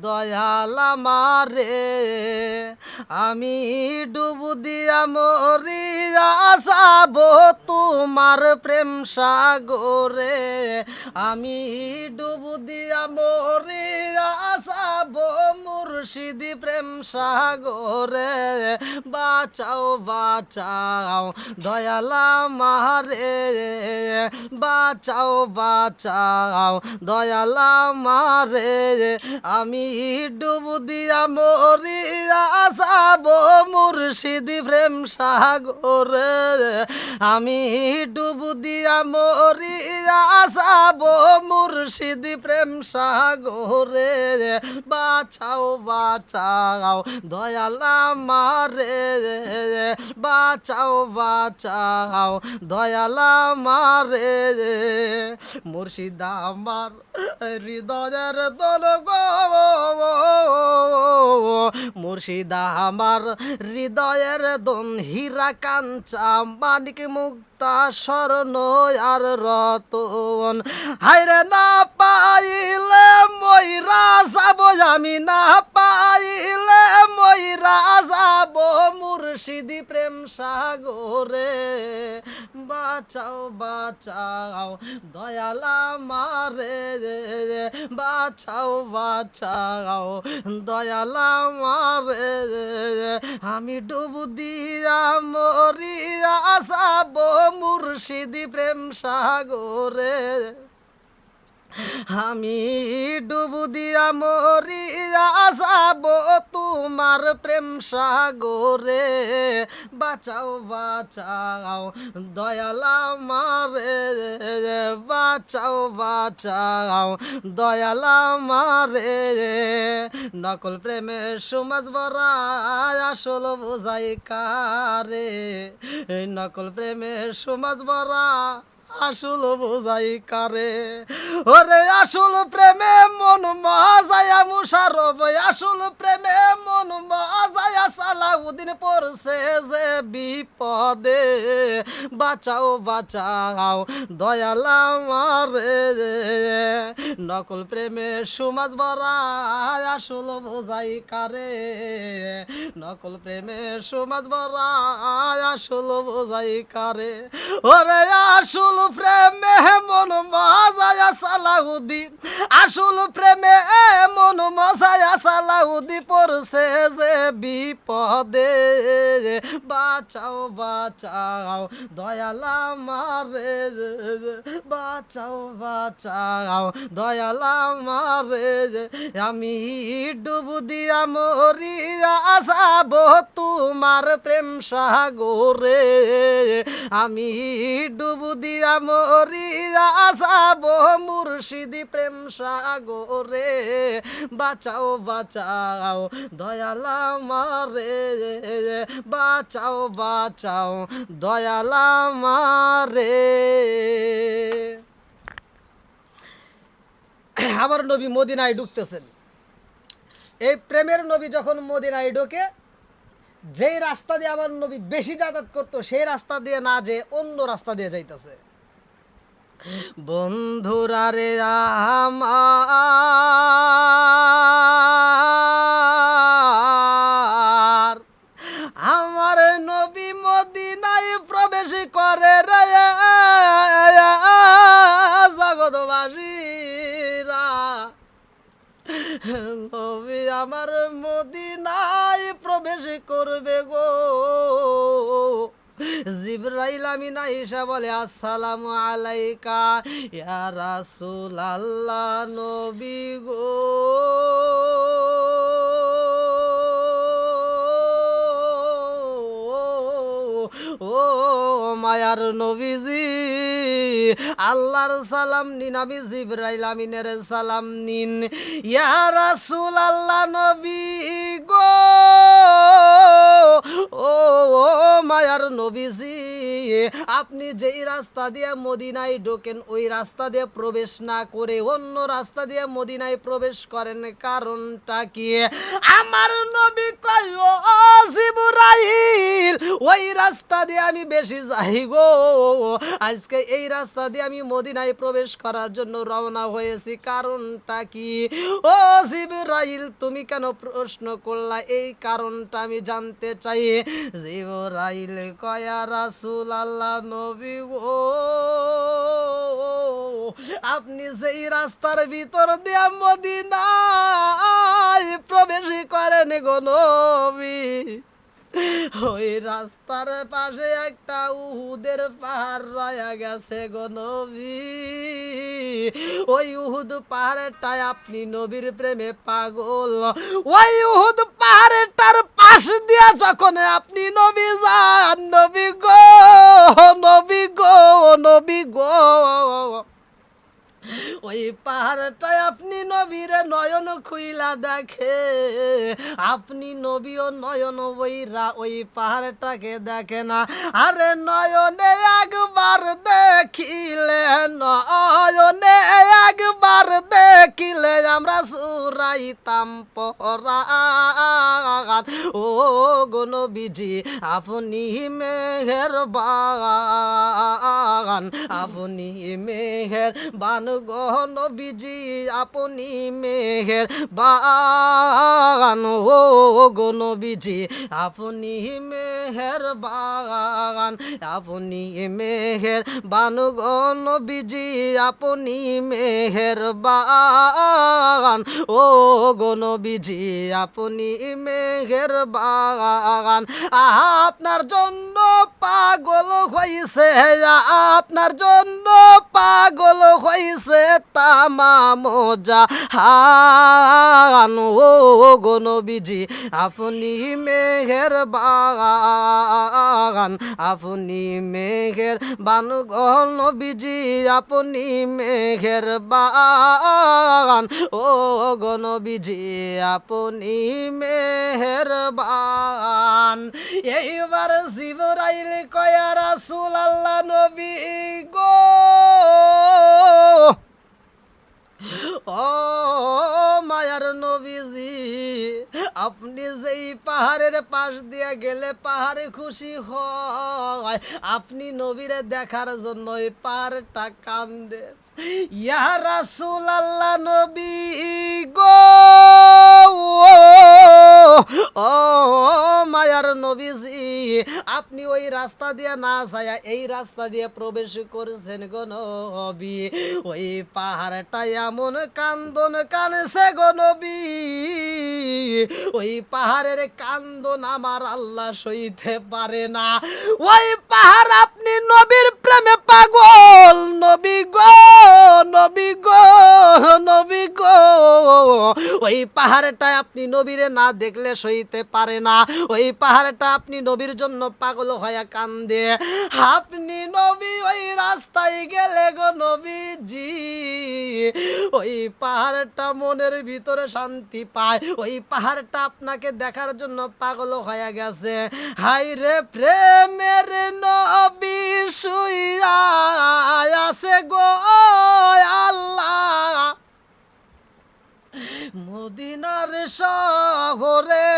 দয়াল আমারে আমি ডুবু দিয়া মরিয়া যাব তোমার প্রেম সাগরে আমি ডুবু দিয়া মরিয়া যাব মুর্শিদি প্রেম সাগরে বাঁচাও বাঁচাও দয়াল আমারে বাঁচাও বাঁচাও দয়াল আমারে আমি ডুবু দিয়া মরিয়া যাব মুর্শিদি প্রেম সাগরে আমি ডুবু দিয়া মরিয়া যাব মুর্শিদি প্রেম সাগরে বাঁচাও বাঁচাও দয়াল আমারে বাঁচাও বাঁচাও দয়াল আমারে মুর্শিদ আমার হৃদয়ের দোল গো মুর্শিদ আমার হৃদয়ের দন হীরা কাঞ্চা মানিক মুক্তা স্বর্ণ আর রতন হায়রে না পাইলে ময়রা যাব আমি না পাইলে ময়রা যাব মুর্শিদি প্রেম সাগরে বাঁচাও বাঁচাও দয়াল আমারে বাঁচাও বাঁচাও দয়াল আমারে আমি ডুবু দিয়া মরিয়া যাব মুর্শিদি প্রেম সাগরে আমি ডুবু দিয়া মরিয়া যাব তোমার প্রেম সাগরে বাঁচাও বাঁচাও দয়াল আমারে বাঁচাও বাঁচাও দয়াল আমারে নকল প্রেমের সমাজ ভরা আসল বোঝাই কারে নকল প্রেমের সমাজ ভরা আসল বোঝাই কারে ওরে আসল প্রেমে মন মজায়া মুশারফ আসল প্রেমে মন মজায়া সালাউদ্দিন পড়ছে যে বিপদে বাঁচাও বাঁচাও দয়াল আমারে নকল প্রেমে সমাজ ভরা আসল বোঝাই কারে নকল প্রেমে সমাজ ভরা আসল বোঝাই কারে ওরে আসল প্রেমে মন মজায়া সালাউদ্দিন আসল প্রেমে মন মজায়া সালাউদ্দিন পড়ছে যে বিপদে বাঁচাও বাঁচাও দয়াল আমারে বাঁচাও বাঁচাও দয়াল আমারে আমি ডুবু দিয়া মরিয়া যাব তোমার প্রেম সাগরে আমি ডুবু দিয়া মরিয়া যাব মুর্শিদি প্রেম সাগরে বাঁচাও বাঁচাও দয়াল আমারে বাঁচাও বাঁচাও দয়াল আমারে আমার নবী মদিনায় ঢুকতেছেন এই প্রেমের নবী যখন মদিনায় ঢোকে যেই রাস্তা দিয়ে আমার নবী বেশি যাতায়াত করতো সেই রাস্তা দিয়ে না যে অন্য রাস্তা দিয়ে যাইতেছে বন্ধুরা রে আমার নবী মদিনায় প্রবেশ করে রে জগৎবাসীরা নবী আমার মদিনায় প্রবেশ করবে গো জিবরাইল আমিন আয়েশা বলে আসসালামু আলাইকা ইয়া রাসূলুল্লাহ নবী গো ও মায়ার নবীজি আল্লাহর সালাম নিন আমি জিবরাইল আমিনের সালাম নিন ইয়া রাসূলুল্লাহ নবী গো ও মায়ার নবীজি আপনি যেই রাস্তা দিয়ে মদিনায় ঢোকেন ওই রাস্তা দিয়ে প্রবেশ না করে অন্য রাস্তা দিয়ে মদিনায় প্রবেশ করেন কারণটা কি আমার নবী কয় ও জিবরাইল ওই রাস্তা দিয়ে আমি বেশি যাই গো আজকে এই রাস্তা দিয়ে আমি মদিনায় প্রবেশ করার জন্য রওনা হয়েছি কারণটা কি ও জিবরাইল জিবরাইল তুমি কেন প্রশ্ন করলা, এই কারণটা আমি জানতে চাই। জিবরাইল কয়া রাসূলুল্লাহ নবী গো, আপনি যেই রাস্তার ভিতর দিয়া মদিনায় প্রবেশ করেন গো নবী, ওই রাস্তার পাশে একটা উহুদের পাহাড় রয়া গেছে গো নবী। ওই উহুদ পাহাড়টায় আপনি নবীর প্রেমে পাগল। ওই উহুদ পাহাড়টার পাশ দিয়া যখন আপনি নবী যান, নবী গো, নবী গো, নবী গো, ওই পাহাড়টায় আপনি নবীরে নয়ন খুইলা দেখে, আপনি নবীও নয়ন বইরা ওই পাহাড়টাকে দেখে না। আরে নয়নে একবার দেখিলে, নয়নে একবার দেখিলে আমরা সুরাইতাম পরাণ। ও গো নবীজি আপনি মেহেরবান, আপনি মেহেরবান গো নবীজি, আপনি মেহেরবান। ও গো নবীজি আপনি মেহেরবান, আপনি মেহেরবান গো নবীজি, আপনি মেহেরবান। ও গো নবীজি আপনি মেহেরবান। আপনার জন্য পাগল হইছে, আপনার জন্য পাগল হইছে তামাম জাহান। ও গো নবীজি আপনি মেহেরবান, আপনি মেহেরবান গো নবীজি, আপনি মেহেরবান। ও গো নবীজি আপনি মেহেরবান। এইবার জিবরাইল কয়া রাসূলুল্লাহ নবী গো, ও মায়ার নবীজি, আপনি যেই পাহাড়ের পাশ দিয়ে গেলে পাহাড়ে খুশি হয়, আপনি নবীরে দেখার জন্য এই পাহাড়টা কান্দে। ইয়া রাসূলুল্লাহ নবী গো, ও মায়ার নবীজি, আপনি ওই রাস্তা দিয়ে না যায় এই রাস্তা দিয়ে প্রবেশ করেছেন গো নবী। ওই পাহাড়টা এমন কান্দন কানছে গো নবী, ওই পাহাড়ের কান্দন আমার আল্লাহ সইতে পারে না। ওই পাহাড় আপনি নবীর প্রেমে পাগল, নবী গো, নবী গো, নবী গো। ওই পাহাড়টা আপনি নবীরে না দেখলে সইতে পারে না। ওই পাহাড়টা আপনি নবীর জন্য পাগল হয়ে কান্দে। আপনি নবী ওই রাস্তায় গেলে গো নবীজি, ওই পাহাড়টা মনের ভিতরে শান্তি পায়। ওই পাহাড়টা আপনাকে দেখার জন্য পাগল হয়ে গেছে। হাই রে প্রেমের নবী শুইয়া আছে গো আল্লাহ মদিনার শহরে,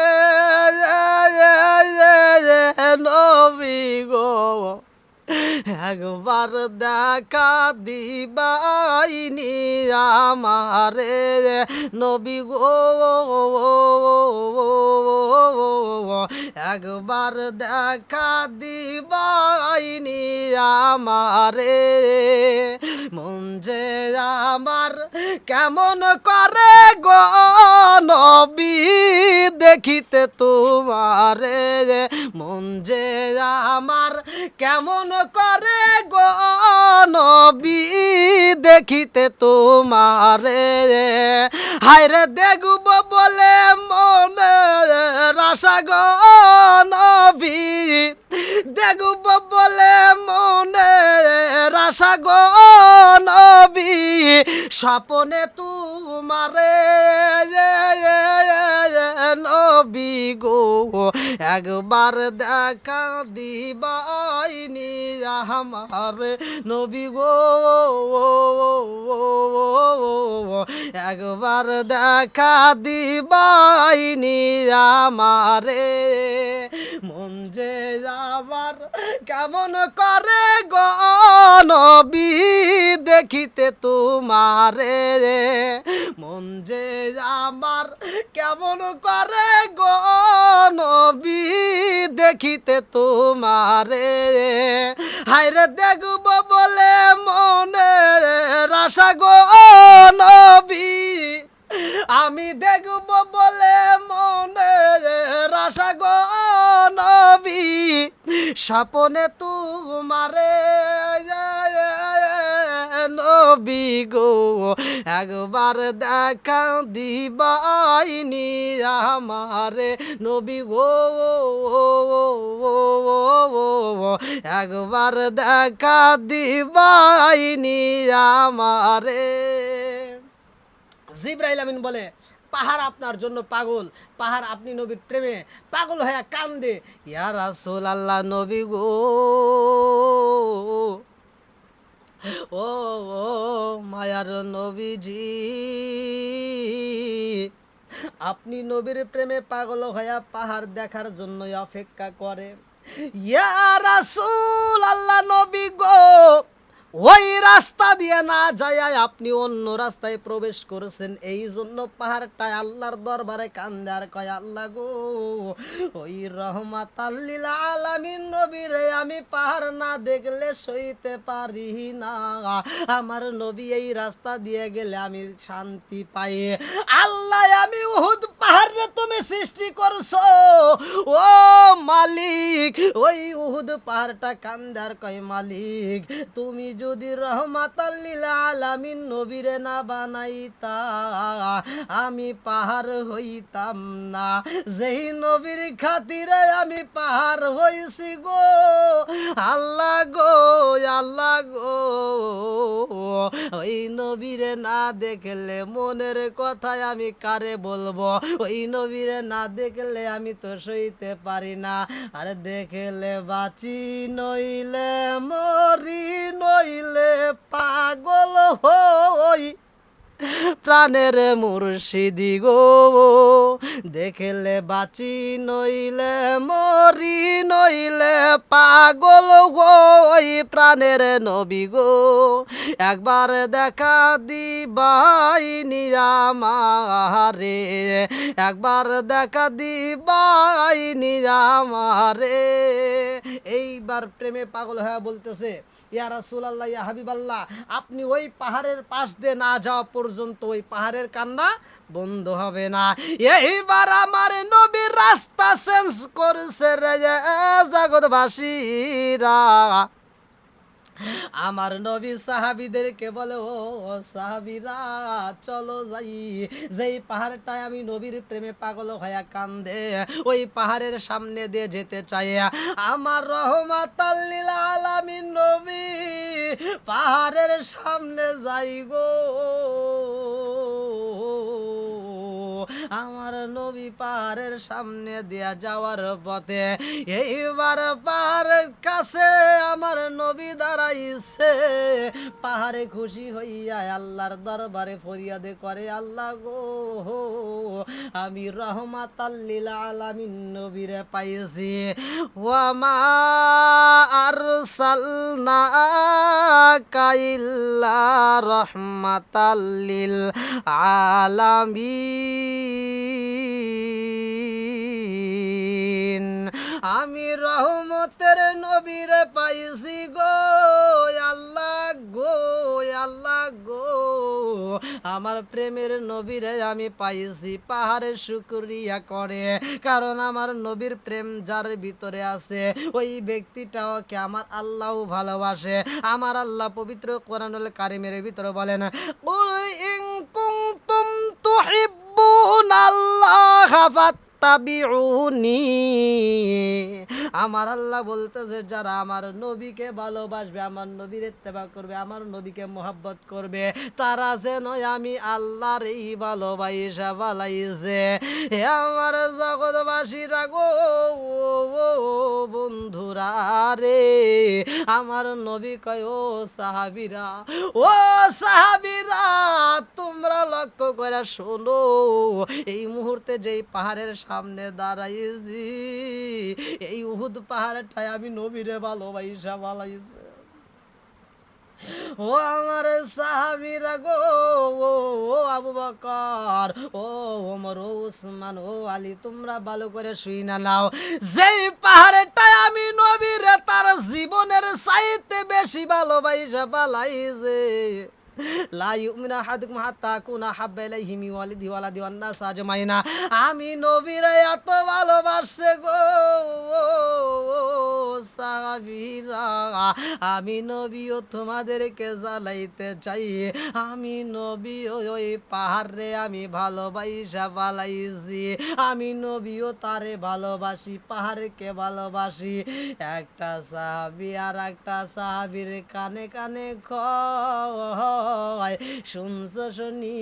নবী গো একবার দেখা দিবাইনি আমারে, নবী গো একবার দেখা দিবাইনি আমারে। মন যে আমার কেমন করে গো নবী দেখিতে তোমারে, মন যে আমার কেমন করে গো নবী দেখিতে তোমারে। হায়রে দেখব বলে মনে আশা গো নবী, দেখব বলে মনে আশা গো নবী, স্বপনে তোমারে নবী গো একবার দেখা দিবাইনি আমার, নবী গো একবার দেখা দিবাইনি আমারে। মন যে আমার কেমন করে গো নবী দেখিতে তোমারে, মন যে আমার কেমন করে গো নবী দেখিতে তোমারে, হায়রে দেখব বলে মনে আশা গো নবী, আমি দেখব বলে মনে আশা গো নবী, স্বপ্নে তোমারে নবী গো একবার দেখা দিবাইনি আমারে নবী গো, একবার দেখা দিবাইনি আমারে। জিবরাইল আমিন বলে, পাহাড় আপনার জন্য পাগল, পাহাড় আপনি নবীর প্রেমে পাগল হয়ে কান্দে। ইয়া রাসূলুল্লাহ নবী গো, ও মায়ার নবীজি, আপনি নবীর প্রেমে পাগল হয়ে পাহাড় দেখার জন্য অপেক্ষা করে। ইয়া রাসূলুল্লাহ নবী গো, ওই রাস্তা দিয়ে না যায় আপনি অন্য রাস্তায় প্রবেশ করেছেন, এই জন্য পাহাড়টা আল্লাহর দরবারে কান্দে আর কয়, আল্লাহ গো ওই রহমাতাল লিল আলামিন নবীরে আমি পাহাড় না দেখলে সইতে পারি না, আমার নবী এই রাস্তা দিয়ে গেলে আমি শান্তি পাই। আল্লাহ আমি উহুদ পাহাড়ে তুমি সৃষ্টি করছো, ও মালিক ওই উহুদ পাহাড়টা কান্দে আর কয়, মালিক তুমি যদি রহমাতাল লিল আলামিন নবীরে না বানাইতা আমি পাহাড় হইতাম না, যেই নবীর খাতিরে আমি পাহাড় হইছি গো আল্লাহ গো, আল্লাহ গো ওই নবীরে না দেখলে মনের কথায় আমি কারে বলবো, ওই নবীরে না দেখলে আমি তো সইতে পারি না, আরে দেখলে বাঁচি নইলে মরি নইলে পাগল হই প্রাণের মুর্শিদি গো, দেখলে বাঁচি নইলে মরি নইলে পাগল হই প্রাণের নবী গো, একবার দেখা দিবাইনি আমারে, একবার দেখা দিবাইনি আমারে। এইবার প্রেমে পাগল হয়ে বলতেছে, ইয়া রাসূলুল্লাহ ইয়া হাবিবাল্লাহ, আপনি ওই পাহাড়ের পাশ দিয়ে না যাওয়া পর্যন্ত ওই পাহাড়ের কান্না বন্ধ হবে না। এইবার আমার নবীর রাস্তা চেঞ্জ করছে রে জগৎবাসীরা, আমার নবী সাহাবীদেরকে বলে, ও সাহাবীরা চলো যাই, যেই পাহাড়টায় আমি নবীর প্রেমে পাগল হয়ে কান্দে ওই পাহাড়ের সামনে দিয়ে যেতে চাই, আমার রহমাতাল লিল আলামিন নবী পাহাড়ের সামনে যাই গো, আমার নবী পাহাড়ের সামনে দিয়া যাওয়ার পথে এইবার পাহাড়ের কাছে আমার নবী দাঁড়াইছে, পাহাড়ে খুশি হইয়া আল্লাহর দরবারে ফরিয়াদে করে, আল্লাহ গো আমি রহমাতাল লিল আলামিন নবীরে পাইছি, ওয়া মা আরসালনাকা ইল্লা রাহমাতাল লিল আলামিন, আমি রহমতের নবীরে পাইছি গো আল্লাহ গো, আল্লাহ গো আমার প্রেমের নবীরে আমি পাইছি, পাহাড়ে শুকরিয়া করে, কারণ আমার নবীর প্রেম যার ভিতরে আছে ওই ব্যক্তিটাকে আমার আল্লাহ ভালোবাসে। আমার আল্লাহ পবিত্র কোরআনুল কারীমের ভিতরে বলেন, কুল ইন কুনতুম তুহিব্বুনাল্লাহা ফাত্তাবিউনি, আমার আল্লাহ বলতেছে যারা আমার নবীকে ভালোবাসবে, আমার নবীর ইত্তেবা করবে, আমার নবীকে মোহাব্বত করবে, তারা যেন আমি আল্লাহর এই ভালোবাসা বালাইছে। হে আমার জগৎবাসীরা গো বন্ধুরা রে, আমার নবী কয়, ও সাহাবীরা, ও সাহাবীরা তোমরা লক্ষ্য করে শোনো, এই মুহূর্তে যেই পাহাড়ের সামনে দাঁড়াইছি, এই উহুদ পাহাড়টায় আমি নবীরে ভালোবাসা বালাইছে। ও আমার সাহাবীরা গো, ও আবু বকর, ও ওমর, ও উসমান, ও আলী, তোমরা ভালো করে শুই না নাও। যেই পাহাড়টায় আমি নবীরে তার জীবনের চাইতে বেশি ভালোবাসা পালাইছে, লা ইউমিনু আহাদুকুম হাত্তা আকুনা হাব্বা ইলাইহি মিন ওয়ালিদিহি ওয়া ওয়ালাদিহি ওয়ান নাস আজমাইনা। আমি নবীরে এত ভালোবাসে গো সাহাবীরা, আমি নবীও তোমাদেরকে জ্বালাইতে চাই। আমি নবীও ওই পাহাড়ে আমি ভালোবাসা পালাইছি, আমি নবীও তারে ভালোবাসি, পাহাড়কে ভালোবাসি। একটা সাহাবী আর একটা সাহাবীর কানে কানে কয়, শুনছো শুনি,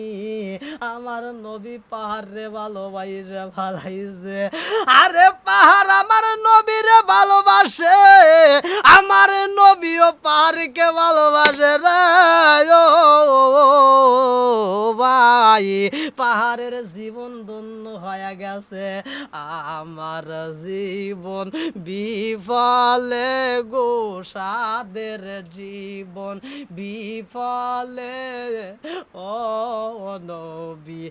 আমার নবী পাহাড়ে ভালোবাসা ভালাইছে। আরে পাহাড় আমার নবীরে ভালোবাসে, আমার নবীও পাহাড়কে ভালোবাসে রে ও ভাই। পাহাড়ের জীবন ধন্য হয়ে গেছে, আমার জীবন বিফলে গো, সাদের জীবন বিফলে। ও নবী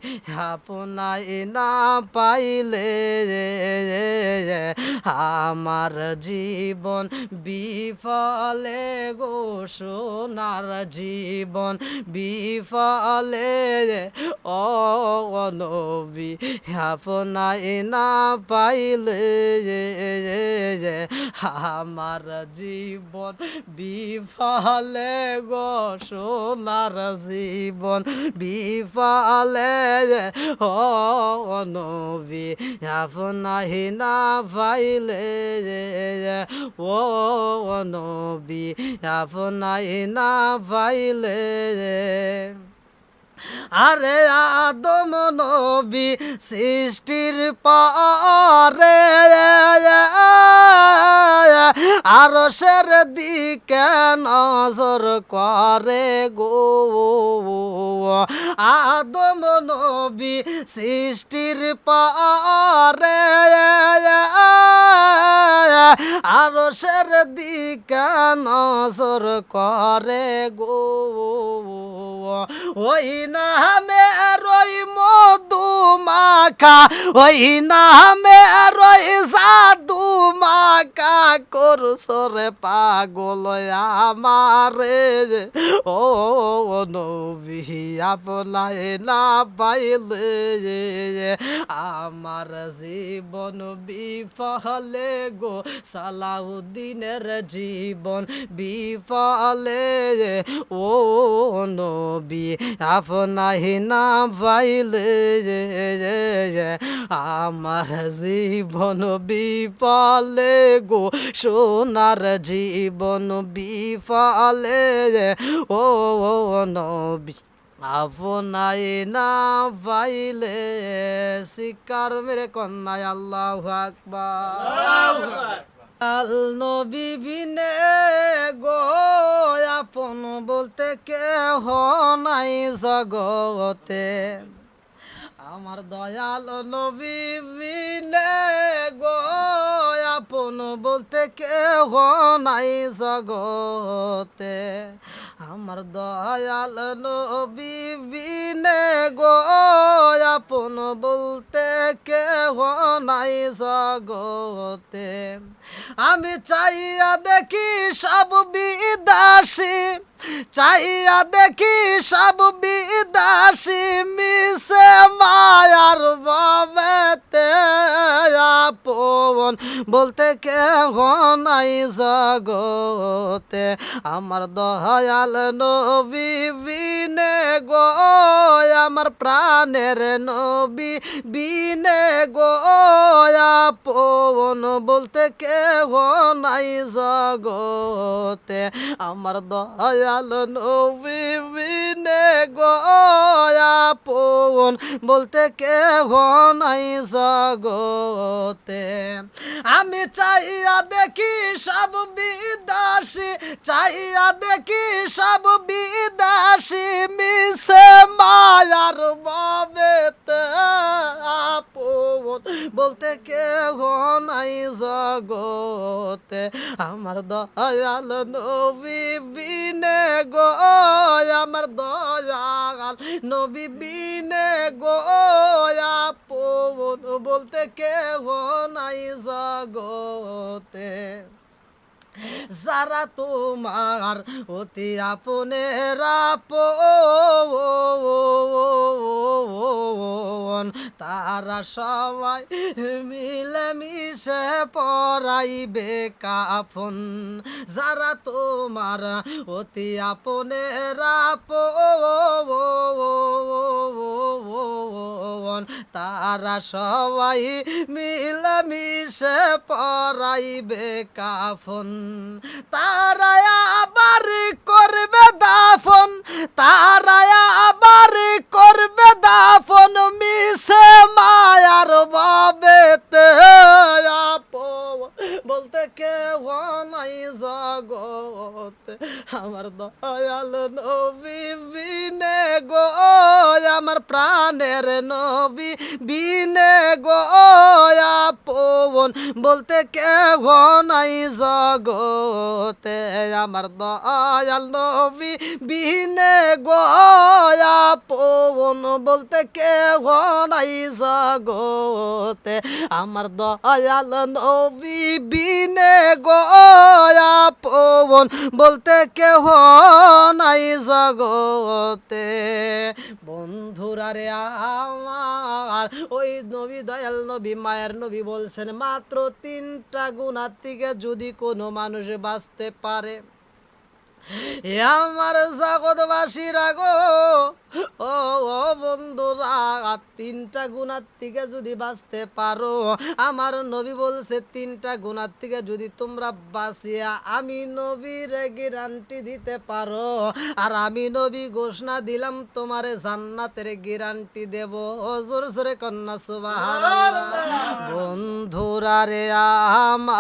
আপনাই না পাইলে আমার জীবন বিফলে গো, সোনার জীবন বিফলে। ও নবী আপনাই না পাইলে আমার জীবন বিফলে গো, সোনার জীবন বিফলে। ও নবী আপনাই না পাইলে, ও নবী আপনাই না পাইলে। আরে আদম নবী সৃষ্টির পরে আরশের দিকে নজর করে গো, আদম নবী সৃষ্টির পরে আরশের দিকে নজর করে গো, ওই নামে রই মধু মাখা, ওই নামে রই জাদু মাখা, করছরে পাগল আমারে। ও নবী আপনাই না পাইলে আমার জীবন বিফলে গো, সালাউদ্দিনের জীবন বিফলে। ও নবী আপনাই না পাইলে আমার জীবন বিফলে গো, সোনার জীবন বিফলে। ও নবী আপনাই না পাইলে। শিকার মেরে কন্যায় আল্লাহু আকবার। আল নবী বিনে গো আপন বলতে কেহ নাই জগতে, আমার দয়াল নবী বিনে গো আপন বলতে কেহ নাই জগতে, আমার দয়াল নবী বিনে গো আপন বলতে কেহ নাই জগতে। আমি চাইয়া দেখি সব বিদাসী, চাইয়া দেখি সব বিদাসী, মিশে মায়ার বাবেতে আপন বলতে কেহ নাই জগতে, আমার দয়াল নবী বিনে গো আমার প্রাণের নবী বিনে গো আপন বলতে কেহ নাই জগতে, আমার দয়াল নবী বিনে গো আপন বলতে কেহ নাই জগতে। আমি চাইয়া দেখি সব বিদাসী, চাইয়া দেখি সব বিদাসী, মিশে মায়ার বাবেতে আপন বলতে কেহ নাই জগতে আমার দয়াল নবী বিনে গো, আমার দয়াল নবী বিনে গো আপন, বলতে কেহ নাই জগতে যারা তোমার অতি আপনের আপন, তারা সবাই মিলেমিশে পরাইবে কাফন। যারা তোমার অতি আপনের আপন, তারা সবাই মিলেমিশে পরাইবে কাফন। তারা আবার করবে দাফন, তারা আবার করবে দাফন মিশে মায়ার বাবেতে আপন, বলতে কেউ নাই জগতে আমার দয়াল নবী বিনে গো, আমার প্রাণের নবী বিনে গো আপন, বলতে কেউ নাই জগতে আমার দয়াল নবী বিনে গো আপন, বলতে কেউ নাই জগতে আমার দয়াল নবী বিনে গো আপন, বলতে কেউ নাই জগতে। বন্ধুরা রে আমার ওই নবী দয়াল নবী মায়ের নবী বলছেন মাত্র 3টা গুনার থেকে যদি কোনো মানুষ বাঁচতে পারে, আমার জগৎবাসীরা গো ও বন্ধুরা 3টা গুনার থেকে যদি বাঁচতে পারো, আমার নবী বলছে 3টা গুনার থেকে যদি তোমরা বাঁচিয়া আমি নবীর গ্যারান্টি দিতে পারো, আর আমি নবী ঘোষণা দিলাম তোমারে জান্নাতের গ্যারান্টি দেব। জোর জোরে কন্যা সুবহানাল্লাহ। বন্ধুরা রে আমার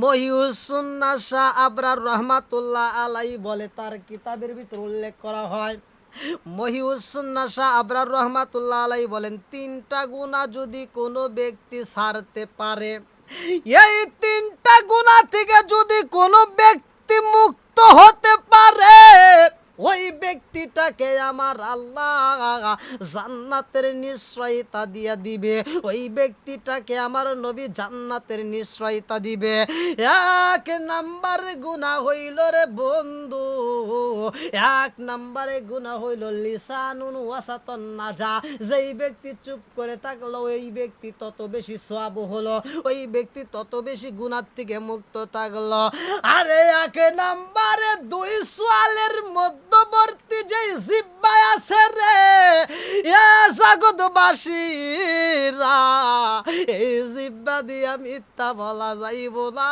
মহিউসুন্নাহ শাহ আবরার রহমাতুল্লাহ আলাই বলে, তার কিতাবের ভিতর উল্লেখ করা হয়, মহিউসুন্নাহ শাহ আবরার রহমাতুল্লাহ আলাই বলেন 3টা গুনাহ যদি কোনো ব্যক্তি ছাড়তে পারে, এই 3টা গুনাহ থেকে যদি কোনো ব্যক্তি মুক্ত হতে পারে, ওই ব্যক্তিটাকে আমার আল্লাহ জান্নাতের নিশ্চয়তা দিয়া দিবে, ওই ব্যক্তিটাকে আমার নবী জান্নাতের নিশ্চয়তা দিবে। 1 নাম্বার গুনাহ হইল রে বন্ধু, 1 নাম্বারে গুনাহ হইল লিসানুন ওয়াসাতুন নাজা, যেই ব্যক্তি চুপ করে থাকলো ওই ব্যক্তি তত বেশি সওয়াব হলো, ওই ব্যক্তি তত বেশি গুনাহ থেকে মুক্ত থাকলো। আরে 1 নাম্বারে 2 সোয়ালের মধ্যবর্তী যে জিহ্বা আছে রে জগৎবাসীরা, এই জিহ্বা দিয়া মিথ্যা বলা যাইব না,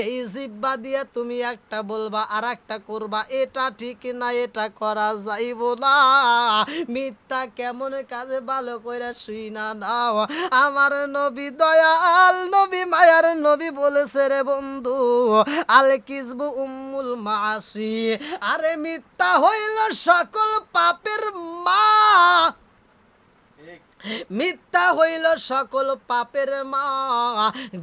এই জিহ্বা দিয়া তুমি একটা বলবা আর একটা করবা, এটা ঠিক না এটা করা যাইব না। মিথ্যা কেমন কাজে ভালো করে শুইনা নাও, আমার নবী দয়াল নবী মায়ার নবী বলেছে রে বন্ধু আল কিযবু উম্মুল মাসি, আরে মিথ্যা হইল সকল পাপের মা, মিথ্যা হইল সকল পাপের মা,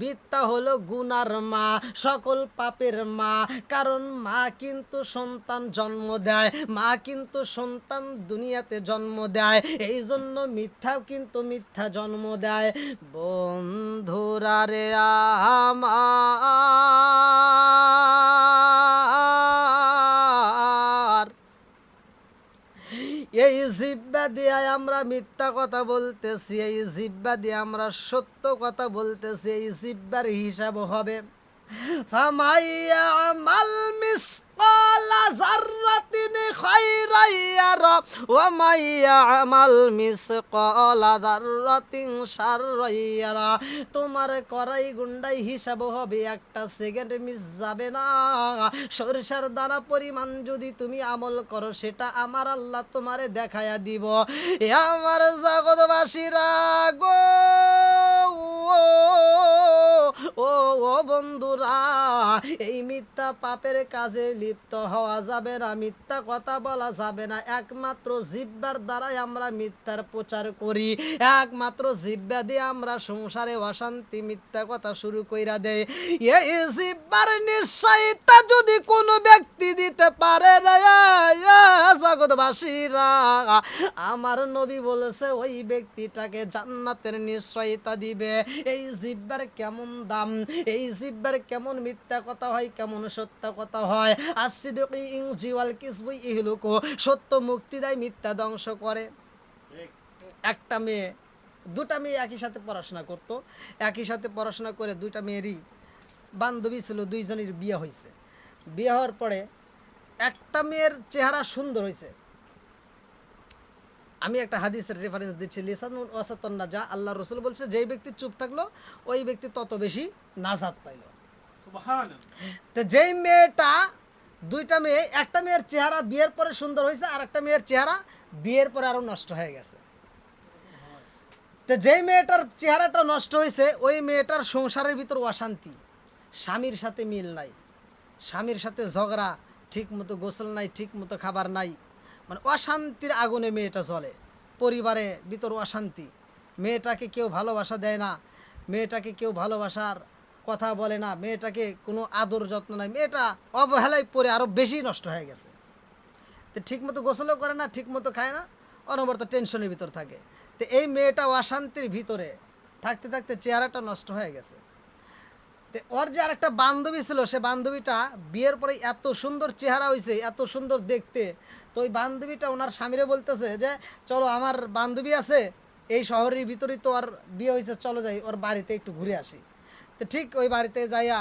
মিথ্যা হলো গুনার মা, সকল পাপের মা। কারণ মা কিন্তু সন্তান জন্ম দেয়, মা কিন্তু সন্তান দুনিয়াতে জন্ম দেয়, এই জন্য মিথ্যাও কিন্তু মিথ্যা জন্ম দেয়। বন্ধুরা রে আমার এই জিহ্বা দিয়ে আমরা মিথ্যা কথা বলতেছি, এই জিহ্বা দিয়ে আমরা সত্য কথা বলতেছি, এই জিহ্বার হিসাব হবে ফামাইয়া আমাল মিসকালা যাররাতিন খায়রান ইয়ারা ওয়া মাইয়া আমাল মিসকালা যাররাতিন শাররান ইয়ারা। তোমার করাই গুন্ডাই হিসাব হবে, একটা সেকেন্ড মিস যাবে না। সরিষার দানা পরিমাণ যদি তুমি আমল করো সেটা আমার আল্লাহ তোমারে দেখায়া দিব। এ আমার জগৎবাসীরা গো ও বন্ধুরা, এই মিথ্যা পাপের কাজে লিপ্ত হওয়া যাবে না, মিথ্যা কথা বলা যাবে না। একমাত্র জিহ্বার দ্বারাই আমরা মিথ্যার প্রচার করি, একমাত্র জিহ্বা দিয়ে আমরা সংসারে অশান্তি মিথ্যা কথা শুরু কইরা দেয়। এই জিহ্বার নিশ্চয়তা যদি কোনো ব্যক্তি দিতে পারে রে জগৎবাসীরা, আমার নবী বলেছে ওই ব্যক্তিটাকে জান্নাতের নিশ্চয়তা দিবে। এই জিহ্বার কেমন দাম, এই জিহ্বার কেমন মিথ্যা কথা হয়, কেমন সত্য কথা হয়। আসিদুকি ইনজিওয়াল কিসবুই ইহলুকু, সত্য মুক্তি দেয়, মিথ্যা ধ্বংস করে। একটা মেয়ে, দুটা মেয়ে একই সাথে পড়াশোনা করতো, একই সাথে পড়াশোনা করে দুইটা মেয়েরই বান্ধবী ছিল, দুইজনের বিয়ে হয়েছে। বিয়ে হওয়ার পরে একটা মেয়ের চেহারা সুন্দর হয়েছে। আমি একটা হাদিসের রেফারেন্স দিচ্ছি, লিসানুল ওয়াসাতুন নাজা, আল্লাহ রসুল বলছে যেই ব্যক্তি চুপ থাকলো ওই ব্যক্তি তত বেশি নাজাত পাইল। তো যেই মেয়েটা, দুইটা মেয়ে, একটা মেয়ের চেহারা বিয়ের পরে সুন্দর হয়েছে, আর একটা মেয়ের চেহারা বিয়ের পরে আরো নষ্ট হয়ে গেছে। তো যেই মেয়েটার চেহারাটা নষ্ট হয়েছে ওই মেয়েটার সংসারের ভিতর অশান্তি, স্বামীর সাথে মিল নাই, স্বামীর সাথে ঝগড়া, ঠিক মতো গোসল নাই, ঠিক মতো খাবার নাই, মানে অশান্তির আগুনে মেয়েটা চলে। পরিবারে ভিতর অশান্তি, মেয়েটাকে কেউ ভালোবাসা দেয় না, মেয়েটাকে কেউ ভালোবাসার কথা বলে না, মেয়েটাকে কোনো আদর যত্ন নাই, মেয়েটা অবহেলায় পড়ে আরও বেশি নষ্ট হয়ে গেছে। তো ঠিক মতো গোসলও করে না, ঠিক মতো খায় না, অনবরত টেনশনের ভিতর থাকে। তো এই মেয়েটা অশান্তির ভিতরে থাকতে থাকতে চেহারাটা নষ্ট হয়ে গেছে। তো ওর যে আরেকটা বান্ধবী ছিল, সে বান্ধবীটা বিয়ের পরে এত সুন্দর চেহারা হয়েছে, এত সুন্দর দেখতে। তো ওই বান্ধবীটা ওনার স্বামীরে বলতেছে যে চলো, আমার বান্ধবী আছে এই শহরের ভিতরেই, তো ওর বিয়ে হয়েছে, চলো যাই ওর বাড়িতে একটু ঘুরে আসি। তো ঠিক ওই বাড়িতে যাইয়া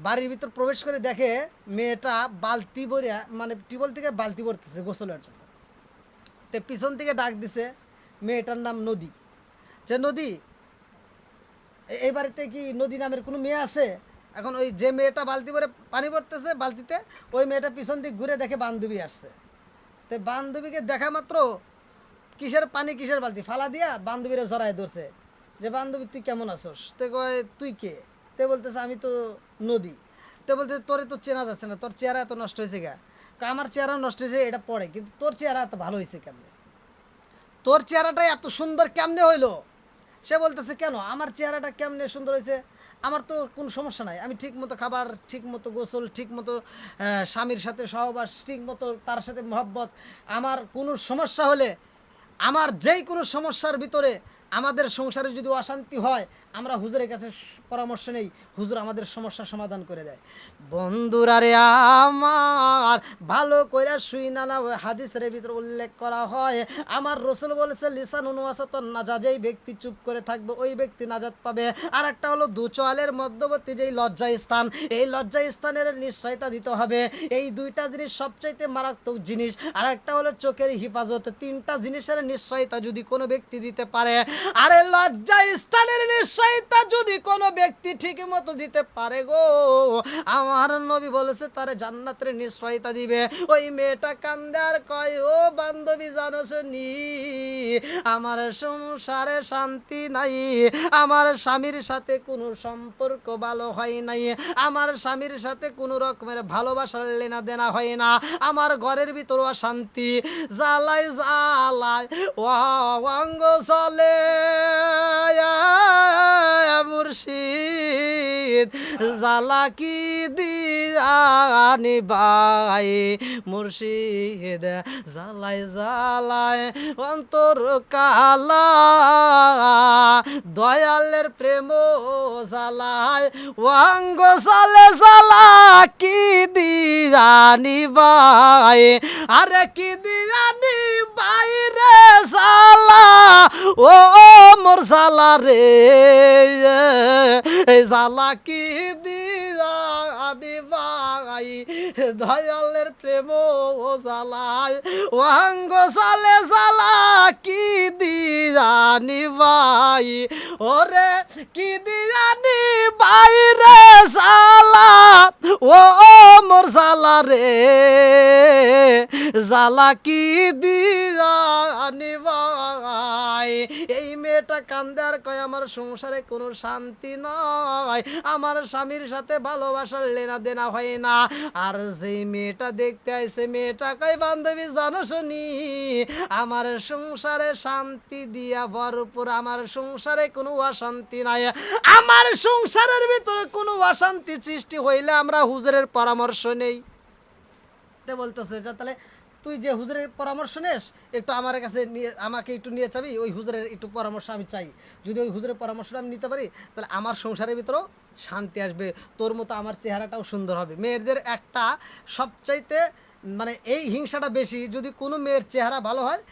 বাড়ির ভিতর প্রবেশ করে দেখে মেয়েটা বালতি ভরিয়া, মানে টিউবওয়েল থেকে বালতি ভরতেছে গোসলের জন্য। তো পিছন থেকে ডাক দিছে, মেয়েটার নাম নদী, যে নদী, এই বাড়িতে কি নদী নামের কোনো মেয়ে আছে? এখন ওই যে মেয়েটা বালতি ভরে পানি ভরতেছে বালতিতে, ওই মেয়েটা পিছন দিক ঘুরে দেখে বান্ধবী আসছে। তো বান্ধবীকে দেখা মাত্র কিসের পানি কিসের বালতি ফালা দিয়া বান্ধবীরা জড়ায় ধরছে, যে বান্ধবী তুই কেমন আছোস? তে কয় তুই কে? তে বলতেছে আমি তো নদী। তে বলতে তোরে তো চেনা যাচ্ছে না, তোর চেহারা এত নষ্ট হয়েছে গা। আমার চেহারা নষ্ট হয়েছে এটা পড়ে, কিন্তু তোর চেহারা এত ভালো হয়েছে কেমনে? তোর চেহারাটা এত সুন্দর কেমনে হইলো? সে বলতেছে কেন আমার চেহারাটা কেমনে সুন্দর হয়েছে? আমার তো কোনো সমস্যা নাই, আমি ঠিক মতো খাবার, ঠিক মতো গোসল, ঠিক মতো স্বামীর সাথে সহবাস, ঠিক মতো তার সাথে মহব্বত। আমার কোনো সমস্যা হলে, আমার যেই কোনো সমস্যার ভিতরে, আমাদের সংসারে যদি অশান্তি হয়, আমরা হুজুরের কাছে পরামর্শ নেই, হুজুর আমাদের সমস্যার সমাধান করে দেয়। বন্ধুরা রে আমার, ভালো করে শুই না, না হাদিসের ভিতরে উল্লেখ করা হয়, আমার রসুল বলেছে লিসানুন ওয়াসাতুন নাজা, যেই ব্যক্তি চুপ করে থাকবে ওই ব্যক্তি নাজাত পাবে। আর একটা হলো দু চোয়ালের মধ্যবর্তী যেই লজ্জা স্থান, এই লজ্জা স্থানের নিশ্চয়তা দিতে হবে। এই দুইটা জিনিস সবচাইতে মারাত্মক জিনিস। আর একটা হলো চোখের হিফাজত। তিনটা জিনিসের নিশ্চয়তা যদি কোনো ব্যক্তি দিতে পারে, আরে লজ্জা স্থানের নিশ্চয়তা যদি কোনো ব্যক্তি ঠিক মতো দিতে পারে গো, আমার নবী বলেছে তারে জান্নাতের নিশ্চয়তা দিবে। ওই মেয়েটা কান্দে আর কয়, ও বান্ধবী জানোস নি, আমার সংসারে শান্তি নাই, আমার স্বামীর সাথে কোনো সম্পর্ক ভালো হয় নাই, আমার স্বামীর সাথে কোনো রকমের ভালোবাসার লেনা দেনা হয় না, আমার ঘরের ভিতর অশান্তি, জ্বালায় জ্বালায় অঙ্গ চলে মুর্শিদ, জ্বালা কি দিয়ানি ভাই মুর্শিদ, জ্বালায় জ্বালায় অন্তর কালা, দয়ালের প্রেম জ্বালায় অঙ্গ চলে, জ্বালা কি দিয়ানি ভাই, আরে কি দিয়ানি ভাই রে জ্বালা, ও মোর জ্বালা রে, জ্বালা কি দিয়ানি ভাই, দয়ালের প্রেম জ্বালায় অঙ্গ চলে, জ্বালা কি দিয়ানি ভাই, ওরে কি দিয়ানি ভাই রে জ্বালা, ও মোর জালা রে জালা কি দিয়া নিবাই। এই মেয়েটা কান্দে আর কয় আমার সংসারে কোনো শান্তি নয়, আমার স্বামীর সাথে ভালোবাসার লেনা দেনা হয় না। আর যেই মেয়েটা দেখতে আইছে মেয়েটা কয় বান্ধবী জানো শুনি আমার সংসারে শান্তি দিয়া ভরপুর, আমার সংসারে কোনো অশান্তি নাই। আমার সংসারের ভিতরে কোনো অশান্তি সৃষ্টি হইলে আমরা হুজুরের পরামর্শ নেই। তে বলতেছে যে তাহলে তুই যে হুজুরের পরামর্শ নেস একটু আমার কাছে নিয়ে আমাকে একটু নিয়ে যাবি, ওই হুজুরের একটু পরামর্শ আমি চাই। যদি ওই হুজুরের পরামর্শটা আমি নিতে পারি তাহলে আমার সংসারের ভিতরেও শান্তি আসবে, তোর মতো আমার চেহারাটাও সুন্দর হবে। মেয়েদের একটা সবচাইতে মানে এই হিংসাটা বেশি, যদি কোনো মেয়ের চেহারা ভালো হয়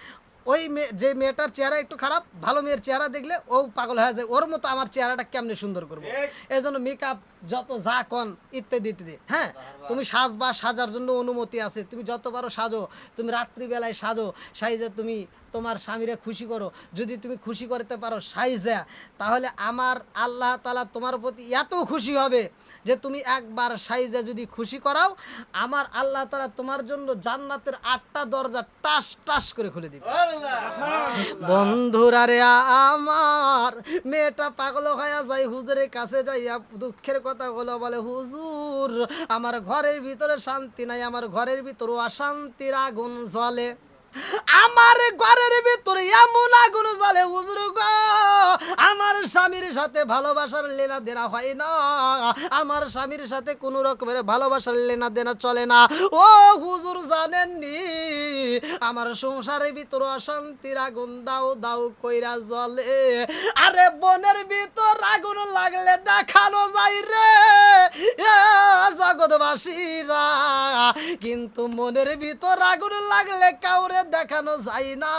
ওই মেয়ে যে মেয়েটার চেহারা একটু খারাপ ভালো মেয়ের চেহারা দেখলে ও পাগল হয়ে যায়, ওর মতো আমার চেহারাটা কেমনে সুন্দর করবো। এই জন্য মেকআপ যত যা কন ইত্যাদি ইত্যাদি, হ্যাঁ তুমি সাজবা, সাজার জন্য অনুমতি আছে, তুমি যত পারো সাজো, তুমি রাত্রিবেলায় সাজো, সাইজে তুমি তোমার স্বামীরে খুশি করো। যদি তুমি খুশি করতে পারো সাইজা, তাহলে আমার আল্লাহ তাআলা তোমার প্রতি এত খুশি হবে যে তুমি একবার সাইজে যদি খুশি করাও, আমার আল্লাহ তাআলা তোমার জন্য জান্নাতের 8টা দরজা টাস টাস করে খুলে দিবে। বন্ধুরা রে আমার মেয়েটা পাগল হয়ে যায়, হুজুরের কাছে যাইয়া দুঃখের কথা বলে হুজুর আমার ঘরের ভিতরে শান্তি নাই, আমার ঘরের ভিতরে অশান্তির আগুন জ্বলে, আমার ঘরের ভিতরে এমন আগুন জ্বলে হুজুর গো, আমার স্বামীর সাথে ভালোবাসার লেনা দেনা হয় না, আমার স্বামীর সাথে কোনো রকমের ভালোবাসার লেনা দেনা চলে না। ও হুজুর জানেননি আমার সংসারের ভিতরে অশান্তির আগুন দাও দাও কইরা জ্বলে। আরে বনের ভিতর আগুন লাগলে দেখানো যায় রে জগৎবাসীরা, কিন্তু মনের ভিতর আগুন লাগলে কাউরে দেখানো যায় না।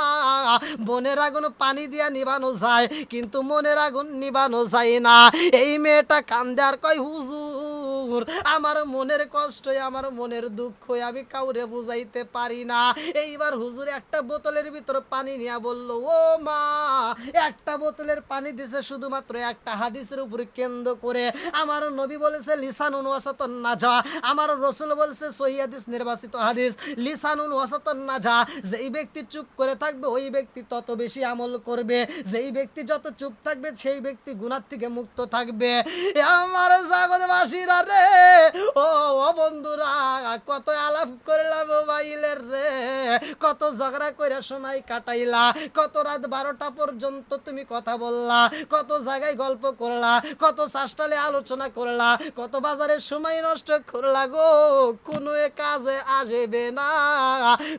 বনের আগুন পানি দিয়া নিবানো যায় কিন্তু মনের আগুন নিবানো যায় না। এই মেয়েটা কান্দে আর কয় হুজুর আমার মনের কষ্ট আমার মনের দুঃখ আমি কাউরে বুঝাইতে পারি না। এইবার হুজুর একটা বোতলের ভিতর পানি নিয়া বলল ও মা, একটা বোতলের পানি দিছে শুধুমাত্র একটা হাদিসের উপরে কেন্দ্র করে। আমার নবী বলেছে লিসানুন ওয়াসাতুন নাজা, আমার রাসূল বলেছে সহিহ হাদিস নির্বাচিত হাদিস লিসানুন ওয়াসাতুন নাজা, যেই ব্যক্তি চুপ করে থাকবে ওই ব্যক্তি তত বেশি আমল করবে, যেই ব্যক্তি যত চুপ থাকবে সেই ব্যক্তি গুনাহ থেকে মুক্ত থাকবে। আমার জগৎবাসীরা রে ও বন্ধুরা কত আলাপ করলাম মোবাইলের রে, কত ঝগড়া করে সময় কাটাইলা, কত রাত 12টা পর্যন্ত তুমি কথা বললা, কত জায়গায় গল্প করলা, কত চাষটালে আলোচনা করলা, কত বাজারের সময় নষ্ট করলা গো, কোনো কাজে আসবে না,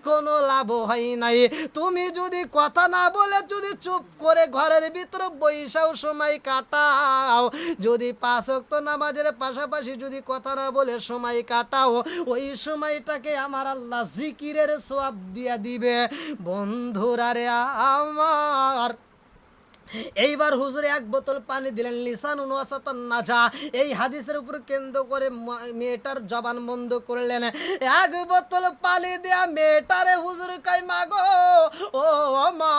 কোনো লাভ হয় নাই। তুমি যদি কথা না বলে যদি চুপ করে ঘরের ভিতরে বৈশাও সময় কাটাও, যদি 5 ওয়াক্ত নামাজের পাশাপাশি যদি কথা না বলে সময় কাটাও, ওই সময়টাকে আমার আল্লাহ জিকিরের সওয়াব দিয়া দিবে। বন্ধুরা রে আমার এইবার হুজুর এক বোতল পানি দিলেন লিসানুন ওয়াসাতান নাজা, এই হাদিসের উপর কেন্দ্র করে মেয়েটার জবান বন্ধ করলেন। এক বোতল পানি দেয়া মেয়েটারে হুজুর কয় মা গো ও মা,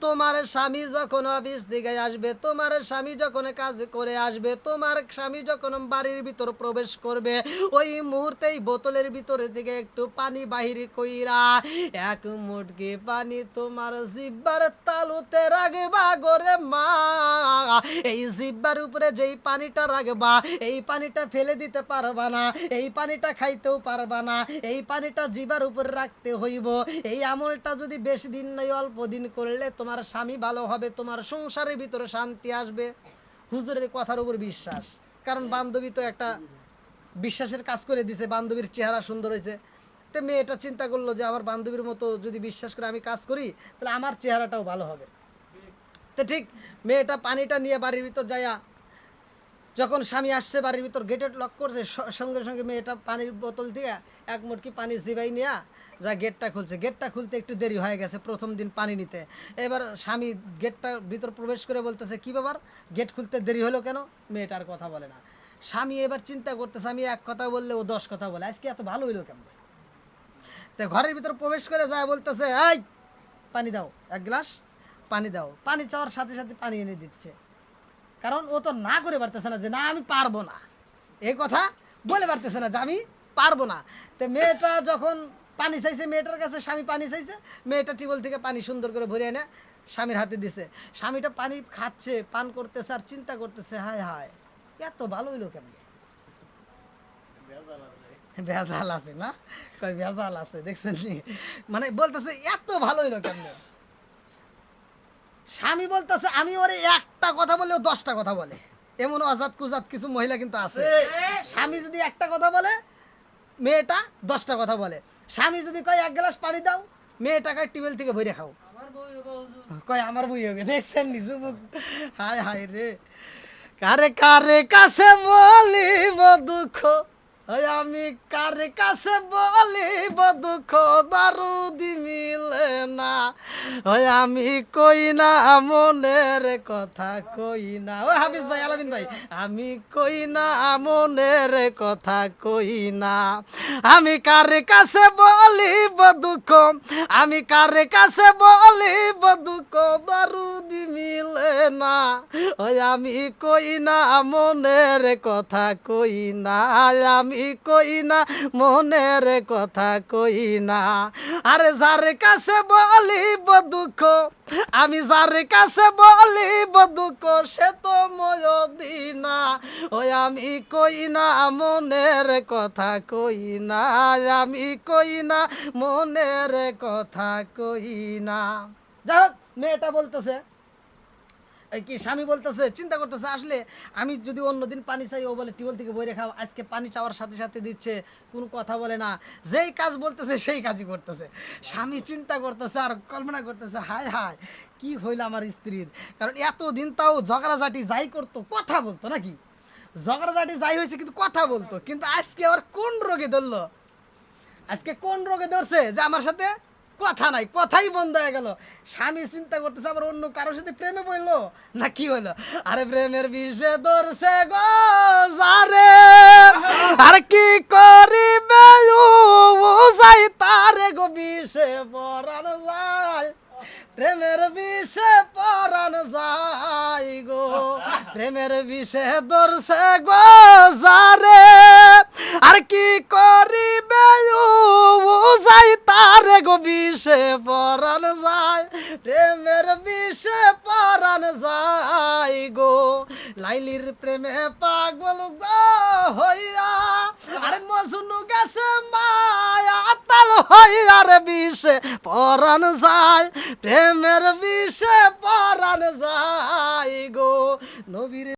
তোমার স্বামী যখন অফিস থেকে আসবে, তোমার স্বামী যখন কাজ করে আসবে, তোমার স্বামী যখন বাড়ির ভিতর প্রবেশ করবে, ওই মুহূর্তেই বোতলের ভিতরে থেকে একটু পানি বাহির কইরা এক মুটকি পানি তোমার জিহ্বার তালুতে রাখবা গোরে মা। এই জিহ্বার উপরে যেই পানিটা রাখবা এই পানিটা ফেলে দিতে পারবা না, এই পানিটা খাইতেও পারবা না, এই পানিটা জিহ্বার উপরে রাখতে হইব। এই আমলটা যদি বেশি দিন নয় অল্প দিন করলে তোমার স্বামী ভালো হবে, তোমার সংসারের ভিতরে শান্তি আসবে। হুজুরের কথার উপর বিশ্বাস, কারণ বান্ধবী তো একটা বিশ্বাসের কাজ করে দিছে, বান্ধবীর চেহারা সুন্দর হয়েছে। তো মেয়েটা চিন্তা করলো যে আমার বান্ধবীর মতো যদি বিশ্বাস করে আমি কাজ করি তাহলে আমার চেহারাটাও ভালো হবে। তো ঠিক মেয়েটা পানিটা নিয়ে বাড়ির ভিতর যাইয়া যখন স্বামী আসছে বাড়ির ভিতর গেটে লক করছে, সঙ্গে সঙ্গে মেয়েটা পানির বোতল দিয়ে এক মুটকি পানি জিবাই নিয়ে যা গেটটা খুলছে। গেটটা খুলতে একটু দেরি হয়ে গেছে প্রথম দিন পানি নিতে। এবার স্বামী গেটটার ভিতর প্রবেশ করে বলতেছে কি ব্যাপার গেট খুলতে দেরি হলো কেন? মেয়েটার কথা বলে না। স্বামী এবার চিন্তা করতেছে আমি এক কথা বললে ও 10 কথা বলে, আজকে এত ভালো হইলো কেমন? তো ঘরের ভিতর প্রবেশ করে যায় বলতেছে এই পানি দাও, এক গ্লাস পানি দাও। পানি চাওয়ার সাথে সাথে পানি এনে দিচ্ছে, কারণ ও তো না করে পারতেছে না যে না আমি পারবো না, এই কথা বলে পারতেছে না যে আমি পারবো না। তো মেয়েটা যখন পানি চাইছে, মেয়েটার কাছে স্বামী পানি চাইছে, মেয়েটা টিউবওয়েল থেকে পানি সুন্দর করে ভরে এনে স্বামীর হাতে দিছে। স্বামীটা পানি খাচ্ছে, পান করতেছে আর চিন্তা করতেছে, হায় হায় এত ভালো হইলো কেমন। ভেজাল আছে না, কয় ভেজাল আছে, দেখছেন নি? মানে বলতেছে এত ভালো হইলো কেমন। স্বামী বলতেছে আমি ওরে একটা কথা বলে ও 10টা কথা বলে। এমন অজাত কুজাত কিছু মহিলা কিন্তু আছে, স্বামী যদি একটা কথা বলে মেয়েটা 10টা কথা বলে। স্বামী যদি কয় 1 গ্লাস পানি দাও, মেয়েটা কয় টিউবওয়েল থেকে ভরে খাও, কয় আমার বই হবে। দেখছেন নি যুবক, হায় হায় রে। কারে কারে কাছে বলিব দুঃখ, ওই আমি কারে কাছে বলিব দুঃখ, দারুদি মিলে না, ওই আমি কই না মনের কথা কই না। ওই হাফিজ ভাই, আলামিন ভাই, আমি কই না মনের কথা কই না। আমি কারে কাছে বলিব দুঃখ, আমি কারে কাছে বলিব দুঃখ, দারুদি মিলে না, ওই আমি কই না মনের কথা কই না, আমি কই না মনের কথা কই না। আরে যার কাছে বলিব দুঃখ, আমি যার কাছে বলিব দুঃখ, সে তো ময়দিনা, ওই আমি কই না মনের কথা কই না, আমি কই না মনের কথা কই না। যাই হোক, মেয়েটা বলতেছে, এই কি স্বামী বলতেছে, চিন্তা করতেছে, আসলে আমি যদি অন্যদিন পানি চাই, ও বলে টিউবওয়েল থেকে বইরে খাও, আজকে পানি চাওয়ার সাথে সাথে দিচ্ছে, কোনো কথা বলে না, যেই কাজ বলতেছে সেই কাজই করতেছে। স্বামী চিন্তা করতেছে আর কল্পনা করতেছে, হায় হায় কি হইল আমার স্ত্রীর। কারণ এতদিন তাও ঝগড়াঝাটি যাই করতো, কথা বলতো নাকি, ঝগড়াঝাটি যাই হয়েছে কিন্তু কথা বলতো, কিন্তু আজকে আবার কোন রোগে ধরলো, আজকে কোন রোগে ধরছে যে আমার সাথে কথা নাই, কথাই বন্ধ হয়ে গেল। স্বামী চিন্তা করতেছে আবার অন্য কারোর সাথে প্রেমে পড়লো না কি হইলো। আরে প্রেমের বিষে ধরছে গো যারে, আর কি করিবে যাই তারে গো, বিষে পরাণ যায়, প্রেমের বিষে পরাণ যায় গো, প্রেমের বিষে ধরছে গো যারে, আর কি করিবে যাই তারে গো, বিষে পরাণ যায়, প্রেমের বিষে পরাণ যায় গো। লাইলির প্রেমে পাগল গো হইয়া, আরে মজনু গেছে মায়া তাল হইয়া, রে বিষে পরাণ যায়, প্রেমের বিষে পরাণ যায় গো। নবীর